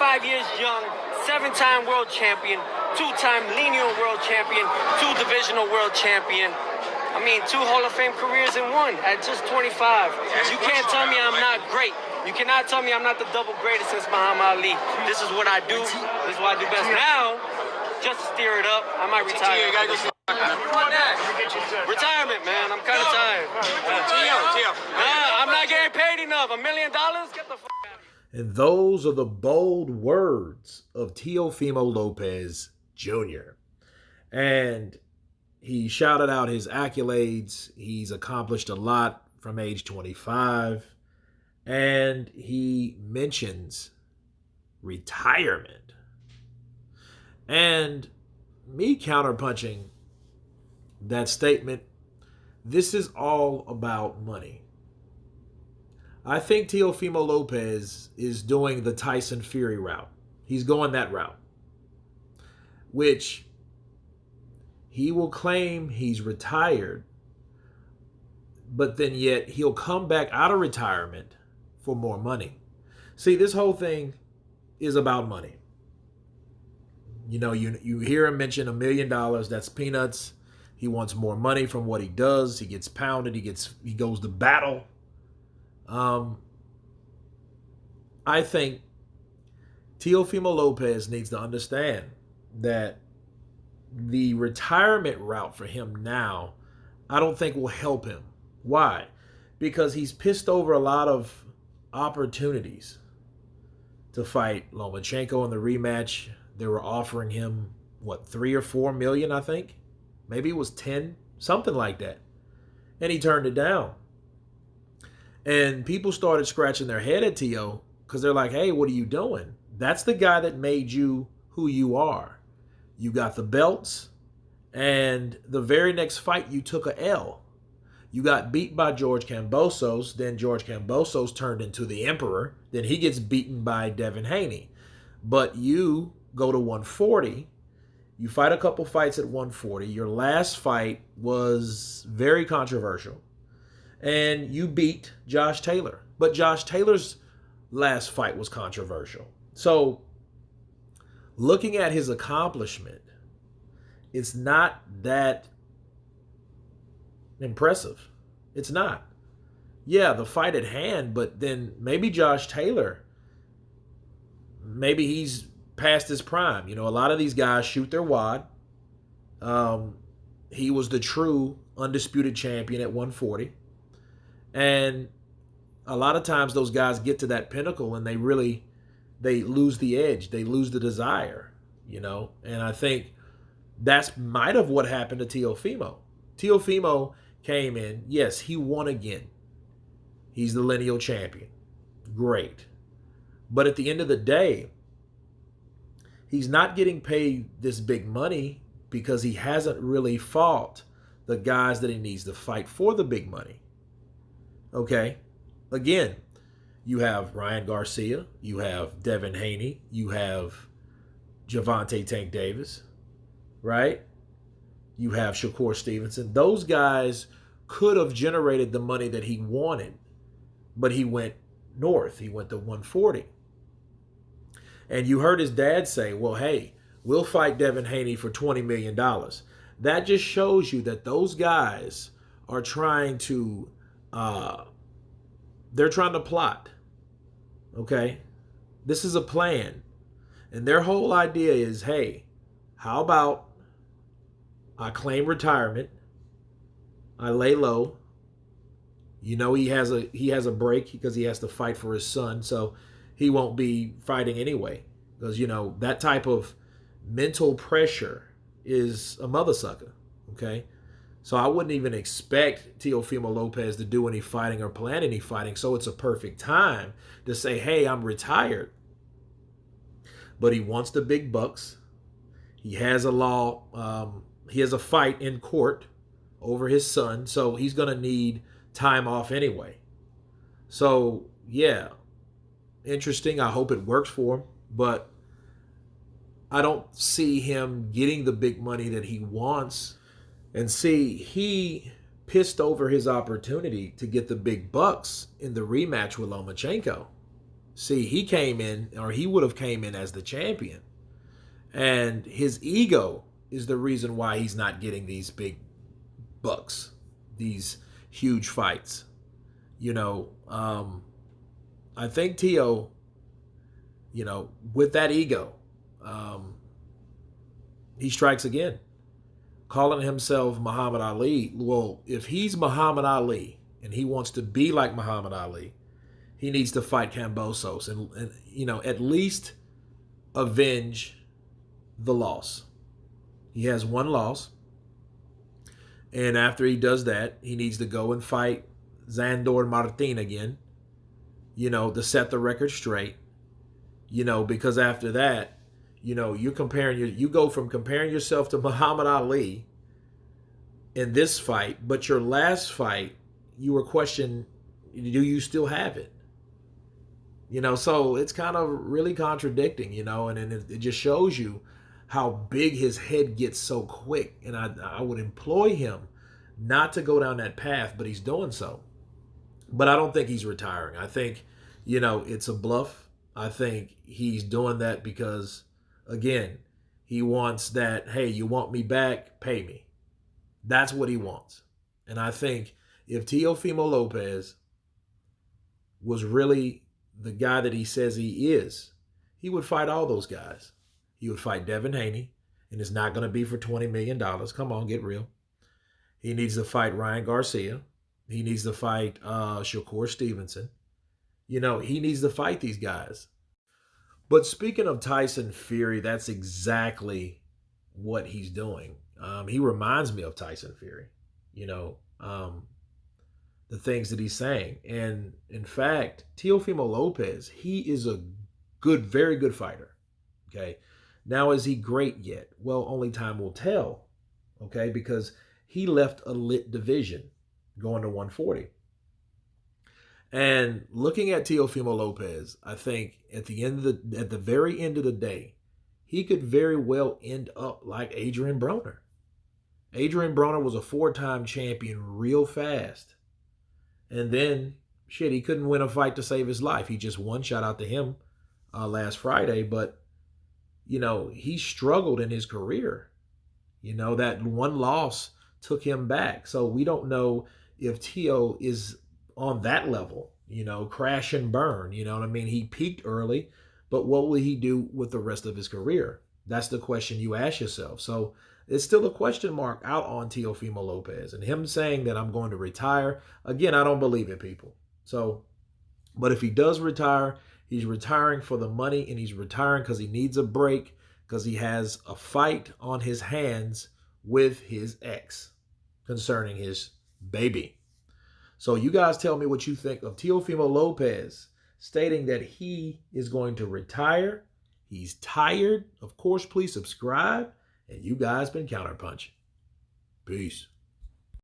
25 years young, 7-time world champion, 2-time lineal world champion, 2 divisional world champion. I mean, 2 Hall of Fame careers in 1 at just 25. You can't tell me I'm not great. You cannot tell me I'm not the double greatest since Muhammad Ali. This is what I do. This is what I do best. Now, just to steer it up, I might retire. Retirement, man. I'm kind of tired. Nah, I'm not getting paid enough. $1 million? Get the fuck out of here. And those are the bold words of Teofimo Lopez Jr. And he shouted out his accolades. He's accomplished a lot from age 25. And he mentions retirement. And me counterpunching that statement, this is all about money. I think Teofimo Lopez is doing the Tyson Fury route. He's going that route, which he will claim he's retired, but then yet he'll come back out of retirement for more money. See, this whole thing is about money. You know, you hear him mention $1 million. That's peanuts. He wants more money from what he does. He gets pounded. He goes to battle. I think Teofimo Lopez needs to understand that the retirement route for him now, I don't think will help him. Why? Because he's pissed over a lot of opportunities to fight Lomachenko in the rematch. They were offering him, what, 3 or 4 million, I think? Maybe it was 10, something like that. And he turned it down. And people started scratching their head at Teo because they're like, hey, what are you doing? That's the guy that made you who you are. You got the belts, and the very next fight you took a L. You got beat by George Kambosos. Then George Kambosos turned into the Emperor. Then he gets beaten by Devin Haney. But you go to 140. You fight a couple fights at 140. Your last fight was very controversial. And you beat Josh Taylor. But Josh Taylor's last fight was controversial. So, looking at his accomplishment, it's not that impressive. It's not. Yeah, the fight at hand, but then maybe Josh Taylor, maybe he's past his prime. You know, a lot of these guys shoot their wad. He was the true undisputed champion at 140. And a lot of times those guys get to that pinnacle and they lose the edge. They lose the desire, you know. And I think that's might have what happened to Teofimo. Teofimo came in. Yes, he won again. He's the lineal champion. Great. But at the end of the day, he's not getting paid this big money because he hasn't really fought the guys that he needs to fight for the big money. Okay? Again, you have Ryan Garcia, you have Devin Haney, you have Gervonta Tank Davis, right? You have Shakur Stevenson. Those guys could have generated the money that he wanted, but he went north. He went to 140. And you heard his dad say, well, hey, we'll fight Devin Haney for $20 million. That just shows you that those guys are trying to, they're trying to plot. Okay? This is a plan. And their whole idea is, hey, how about I claim retirement, I lay low. You know he has a break because he has to fight for his son, so he won't be fighting anyway. Because, you know, that type of mental pressure is a mother sucker, okay? So I wouldn't even expect Teofimo Lopez to do any fighting or plan any fighting, so it's a perfect time to say, hey, I'm retired. But he wants the big bucks. He has he has a fight in court over his son, so he's going to need time off anyway. So, yeah, interesting. I hope it works for him, but I don't see him getting the big money that he wants. And see, he pissed over his opportunity to get the big bucks in the rematch with Lomachenko. See, he came in, or he would have came in as the champion. And his ego is the reason why he's not getting these big bucks, these huge fights. You know, I think Tio, with that ego, he strikes again, calling himself Muhammad Ali. Well, if he's Muhammad Ali and he wants to be like Muhammad Ali, he needs to fight Kambosos and at least avenge the loss. He has one loss. And after he does that, he needs to go and fight Sandor Martin again, to set the record straight, because after that, you go from comparing yourself to Muhammad Ali in this fight, but your last fight, you were questioned, do you still have it? So it's kind of really contradicting, and it just shows you how big his head gets so quick. And I would employ him not to go down that path, but he's doing so. But I don't think he's retiring. I think, it's a bluff. I think he's doing that because, again, he wants that, hey, you want me back, pay me. That's what he wants. And I think if Teofimo Lopez was really the guy that he says he is, he would fight all those guys. He would fight Devin Haney, and it's not going to be for $20 million. Come on, get real. He needs to fight Ryan Garcia. He needs to fight Shakur Stevenson. He needs to fight these guys. But speaking of Tyson Fury, that's exactly what he's doing. He reminds me of Tyson Fury, the things that he's saying. And in fact, Teofimo Lopez, he is a very good fighter. Okay. Now, is he great yet? Well, only time will tell. Okay. Because he left a lit division going to 140. And looking at Teofimo Lopez, I think at the very end of the day, he could very well end up like Adrian Broner. Adrian Broner was a 4-time champion real fast. And then, he couldn't win a fight to save his life. He just won. Shout out to him last Friday. But, he struggled in his career. That one loss took him back. So we don't know if Tio is on that level, crash and burn. You know what I mean? He peaked early, but what will he do with the rest of his career? That's the question you ask yourself. So it's still a question mark out on Teofimo Lopez. And him saying that I'm going to retire, again, I don't believe it, people. So, but if he does retire, he's retiring for the money, and he's retiring because he needs a break, because he has a fight on his hands with his ex concerning his baby. So you guys tell me what you think of Teofimo Lopez stating that he is going to retire. He's tired. Of course, please subscribe. And you guys been Counterpunch. Peace.